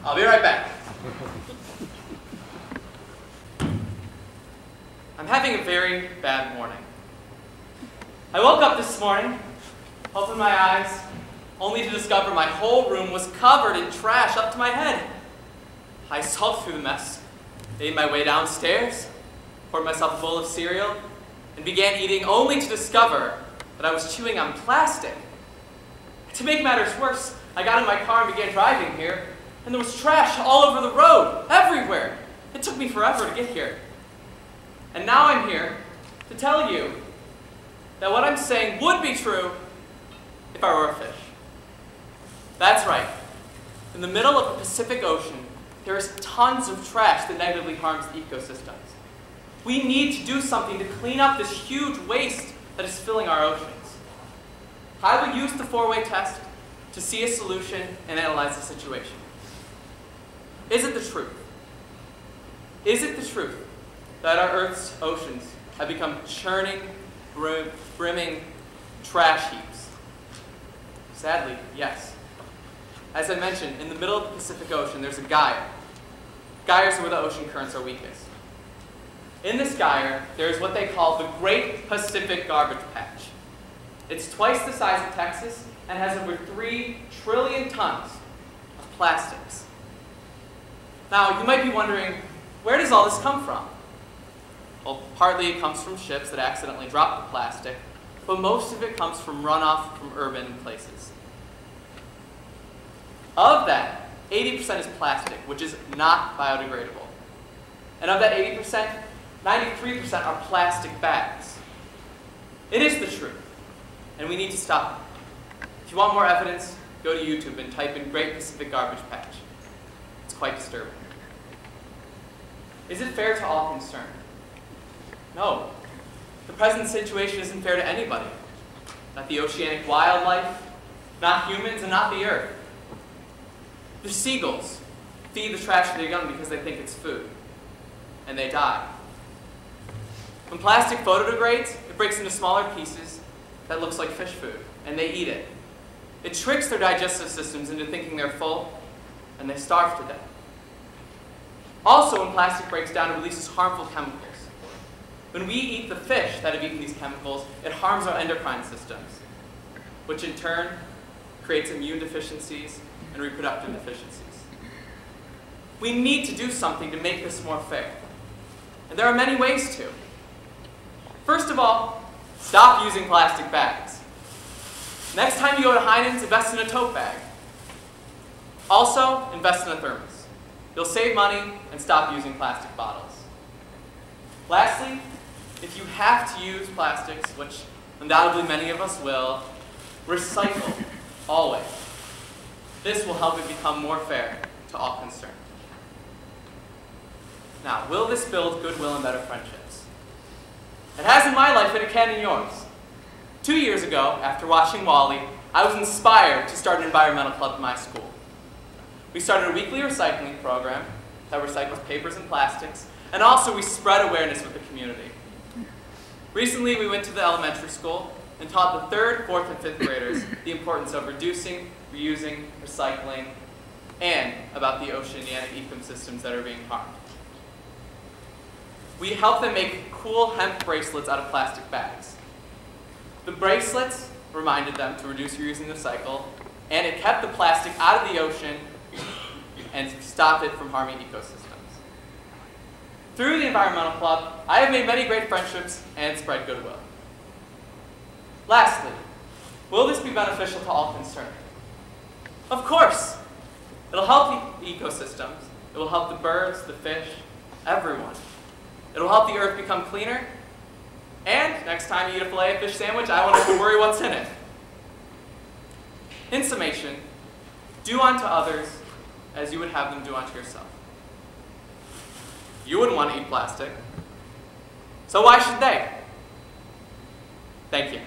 I'll be right back. I'm having a very bad morning. I woke up this morning, opened my eyes, only to discover my whole room was covered in trash up to my head. I sulked through the mess, made my way downstairs, poured myself a bowl of cereal, and began eating only to discover that I was chewing on plastic. To make matters worse, I got in my car and began driving here, and there was trash all over the road, everywhere. It took me forever to get here. And now I'm here to tell you that what I'm saying would be true if I were a fish. That's right. In the middle of the Pacific Ocean, there is tons of trash that negatively harms the ecosystems. We need to do something to clean up this huge waste that is filling our oceans. I will use the four-way test to see a solution and analyze the situation. Is it the truth? Is it the truth that our Earth's oceans have become churning, brimming trash heaps? Sadly, yes. As I mentioned, in the middle of the Pacific Ocean, there's a gyre. Gyres are where the ocean currents are weakest. In this gyre, there is what they call the Great Pacific Garbage Patch. It's twice the size of Texas and has over 3 trillion tons of plastics. Now, you might be wondering, where does all this come from? Well, partly it comes from ships that accidentally drop the plastic, but most of it comes from runoff from urban places. Of that, 80% is plastic, which is not biodegradable. And of that 80%, 93% are plastic bags. It is the truth, and we need to stop it. If you want more evidence, go to YouTube and type in Great Pacific Garbage Patch. It's quite disturbing. Is it fair to all concerned? No. The present situation isn't fair to anybody. Not the oceanic wildlife, not humans, and not the Earth. The seagulls feed the trash to their young because they think it's food, and they die. When plastic photodegrades, it breaks into smaller pieces that looks like fish food, and they eat it. It tricks their digestive systems into thinking they're full, and they starve to death. Also, when plastic breaks down, it releases harmful chemicals. When we eat the fish that have eaten these chemicals, it harms our endocrine systems, which in turn creates immune deficiencies and reproductive deficiencies. We need to do something to make this more fair. And there are many ways to. First of all, stop using plastic bags. Next time you go to Heinen's, invest in a tote bag. Also, invest in a thermos. You'll save money and stop using plastic bottles. Lastly, if you have to use plastics, which undoubtedly many of us will, recycle, always. This will help it become more fair to all concerned. Now, will this build goodwill and better friendships? It has in my life and it can in yours. 2 years ago, after watching WALL-E, I was inspired to start an environmental club at my school. We started a weekly recycling program that recycles papers and plastics, and also we spread awareness with the community. Recently, we went to the elementary school and taught the 3rd, 4th, and 5th graders the importance of reducing, reusing, recycling, and about the oceanic ecosystems that are being harmed. We helped them make cool hemp bracelets out of plastic bags. The bracelets reminded them to reduce, reuse, and recycle, and it kept the plastic out of the ocean and stopped it from harming ecosystems. Through the Environmental Club, I have made many great friendships and spread goodwill. Lastly, will this be beneficial to all concerned? Of course. It'll help the ecosystems. It will help the birds, the fish, everyone. It'll help the Earth become cleaner. And next time you eat a filet of fish sandwich, I won't have to worry what's in it. In summation, do unto others as you would have them do unto yourself. You wouldn't want to eat plastic, so why should they? Thank you.